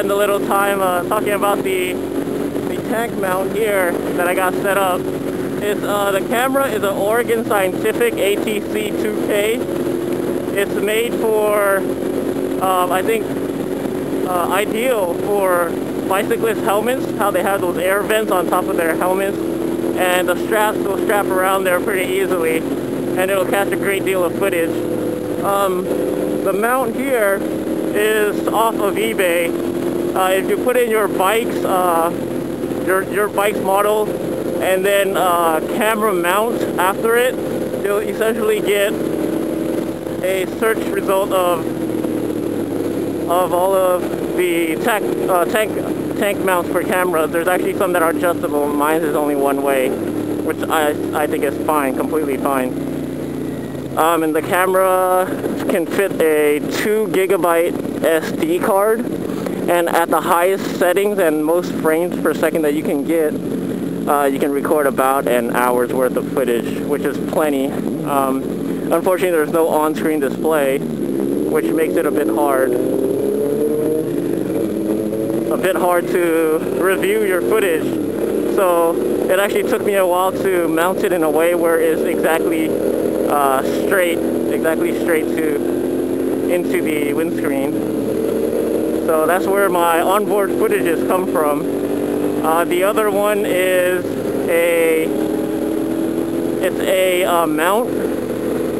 spend a little time talking about the tank mount here that I got set up. It's the camera is an Oregon Scientific ATC 2K. It's made for I think ideal for bicyclist helmets, how they have those air vents on top of their helmets, and the straps will strap around there pretty easily, and it'll catch a great deal of footage. The mount here is off of eBay. If you put in your bike's model and then camera mount after it, you'll essentially get a search result of all of the tank mounts for cameras. There's actually some that are adjustable. Mine is only one way, which I think is fine, completely fine. And the camera can fit a 2 GB SD card, and at the highest settings and most frames per second that you can get, you can record about an hour's worth of footage, which is plenty. Unfortunately, there's no on-screen display, which makes it a bit hard to review your footage. So it actually took me a while to mount it in a way where it's exactly straight into the windscreen. So that's where my onboard footages come from. The other one is a mount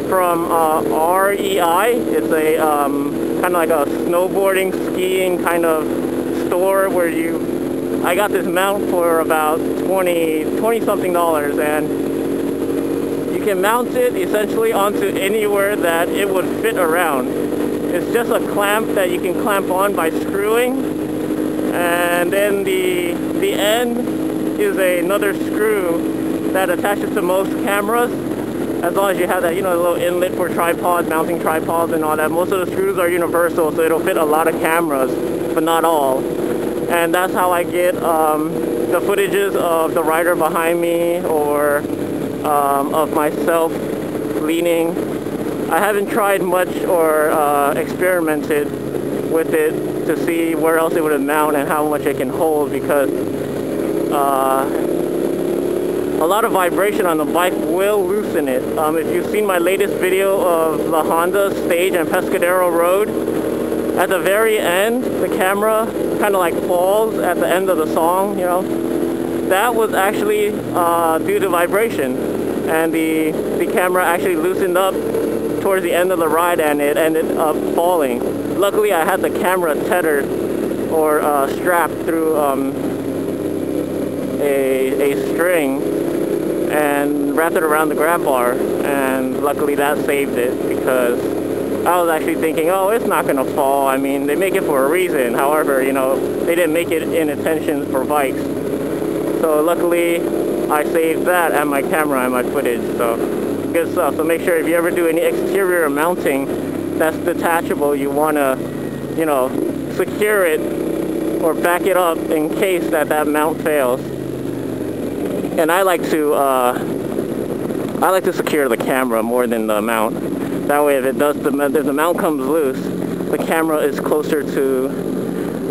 from REI. It's a kind of like a snowboarding, skiing kind of store where I got this mount for about $20 something, and you can mount it essentially onto anywhere that it would fit around. It's just a clamp that you can clamp on by screwing, and then the end is another screw that attaches to most cameras, as long as you have that, the little inlet for tripods, mounting tripods and all that. Most of the screws are universal, so it'll fit a lot of cameras, but not all. And that's how I get the footages of the rider behind me, or of myself leaning. I haven't tried much or experimented with it to see where else it would mount and how much it can hold, because a lot of vibration on the bike will loosen it. If you've seen my latest video of La Honda stage and Pescadero Road, at the very end, the camera kind of like falls at the end of the song, That was actually due to vibration, and the camera actually loosened up towards the end of the ride, and it ended up falling. Luckily, I had the camera tethered or strapped through a string and wrapped it around the grab bar, and luckily that saved it, because I was actually thinking, oh, it's not going to fall. I mean, they make it for a reason. However, they didn't make it in intention for bikes. So luckily, I saved that and my camera and my footage. So good stuff. So make sure if you ever do any exterior mounting that's detachable, you want to, secure it or back it up in case that mount fails. And I like to secure the camera more than the mount. That way, if the mount comes loose, the camera is closer to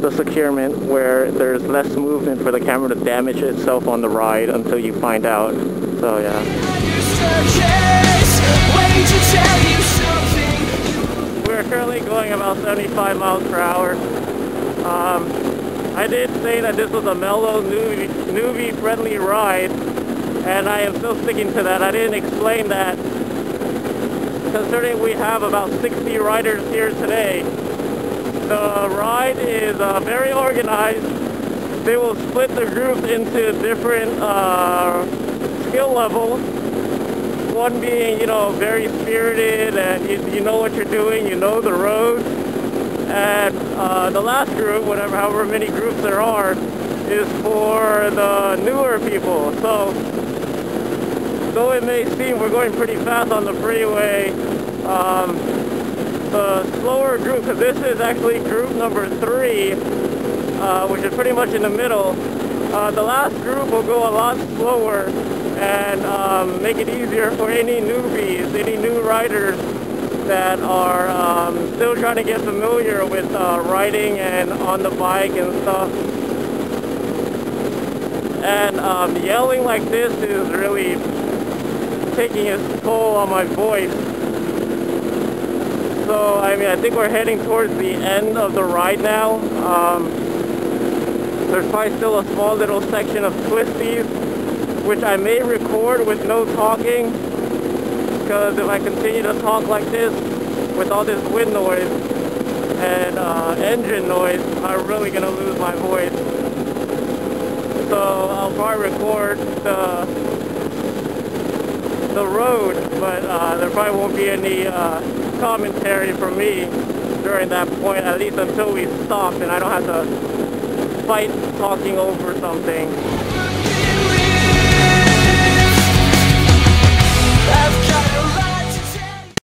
the securement, where there's less movement for the camera to damage itself on the ride until you find out. So yeah. We're currently going about 75 miles per hour. I did say that this was a Mellow newbie-friendly ride, and I am still sticking to that. I didn't explain that. Considering we have about 60 riders here today, the ride is very organized. They will split the groups into different skill levels. One being, very spirited, and you know what you're doing, you know the road. And the last group, however many groups there are, is for the newer people. So, though it may seem we're going pretty fast on the freeway, the slower group, because this is actually group number 3, which is pretty much in the middle, the last group will go a lot slower and make it easier for any newbies, any new riders that are still trying to get familiar with riding and on the bike and stuff. And yelling like this is really taking its toll on my voice. So, I mean, I think we're heading towards the end of the ride now. There's probably still a small little section of twisties, which I may record with no talking, because if I continue to talk like this with all this wind noise and engine noise, I'm really going to lose my voice. So I'll probably record the road, but there probably won't be any commentary from me during that point, at least until we stop and I don't have to fight talking over something.